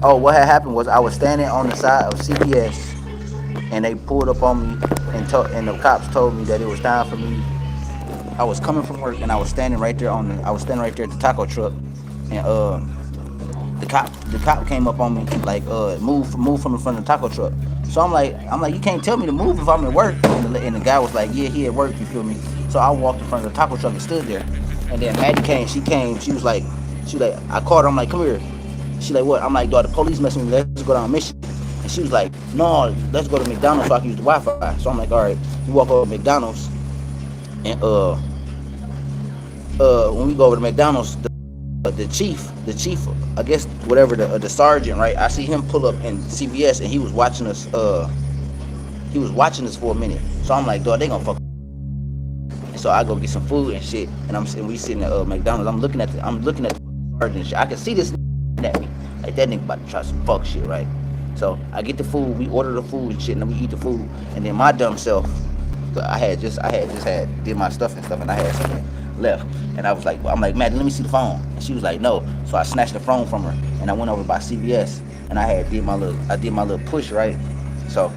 Oh, what had happened was I was standing on the side of CBS, and they pulled up on me, and the cops told me that it was time for me. I was coming from work, and I was standing right there at the taco truck, and the cop came up on me like move from in front of the taco truck. So I'm like you can't tell me to move if I'm at work. And the guy was like, yeah, he at work, you feel me? So I walked in front of the taco truck and stood there. And then Maddie came. She was like, I called her. I'm like, come here. She like, what? I'm like, dog, the police messing with me. Let's go down Mission. And she was like, no, let's go to McDonald's so I can use the Wi-Fi. So I'm like, all right. We walk over to McDonald's, and when we go over to McDonald's, the chief, I guess whatever the sergeant, right? I see him pull up in CVS, and he was watching us. He was watching us for a minute. So I'm like, dog, they gonna fuck. And so I go get some food and shit, and we sitting at McDonald's. I'm looking at the sergeant and shit. I can see this at me like that nigga about to try some fuck shit, right? So I get the food, we order the food and shit, and then we eat the food, and then my dumb self, I had did my stuff and stuff, and I had something left, and I'm like, man, let me see the phone, and she was like, no, so I snatched the phone from her, and I went over by CVS, and I did my little push, right, so.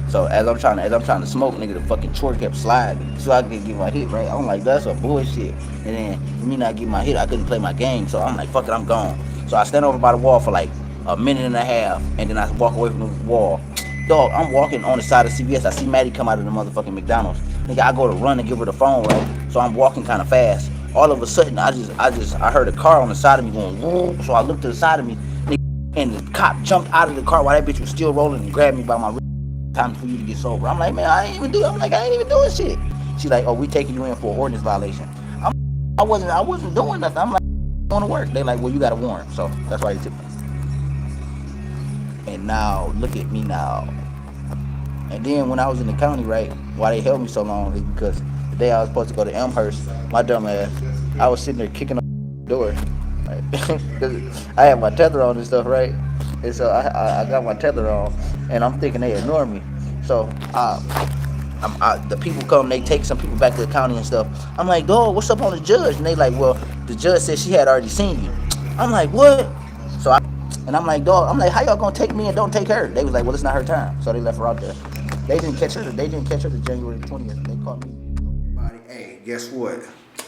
So as I'm trying to smoke, nigga, the fucking chore kept sliding, so I could get my hit, right. I'm like, that's some bullshit. And then for me not getting my hit, I couldn't play my game. So I'm like, fuck it, I'm gone. So I stand over by the wall for like a minute and a half, and then I walk away from the wall. Dog, I'm walking on the side of CVS. I see Maddie come out of the motherfucking McDonald's. Nigga, I go to run and give her the phone, right? So I'm walking kind of fast. All of a sudden, I heard a car on the side of me going, whoa. So I looked to the side of me, nigga, and the cop jumped out of the car while that bitch was still rolling and grabbed me by my wrist. Time for you to get sober. I'm like, man, I ain't even doing shit. She like, oh, we taking you in for an ordinance violation. I wasn't doing nothing. I'm like, I want to work. They like, well, you got a warrant, so that's why they took me. And now, look at me now. And then when I was in the county, right, why they held me so long is because the day I was supposed to go to Elmhurst, my dumb ass, I was sitting there kicking on the door, right? Because I had my tether on and stuff, right? And so I got my tether on, and I'm thinking they ignore me. So the people come, they take some people back to the county and stuff. I'm like, dog, what's up on the judge? And they like, well, the judge said she had already seen you. I'm like, what? So and I'm like, dog, I'm like, how y'all gonna take me and don't take her? They was like, well, it's not her time. So they left her out there. They didn't catch her to January 20th. They caught me. Hey, guess what?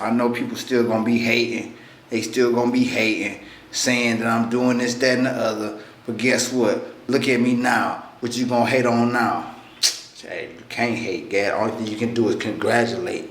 I know people still gonna be hating. They still gonna be hating, saying that I'm doing this, that, and the other. But guess what? Look at me now. What you gonna hate on now? Hey, you can't hate, Gad. Only thing you can do is congratulate.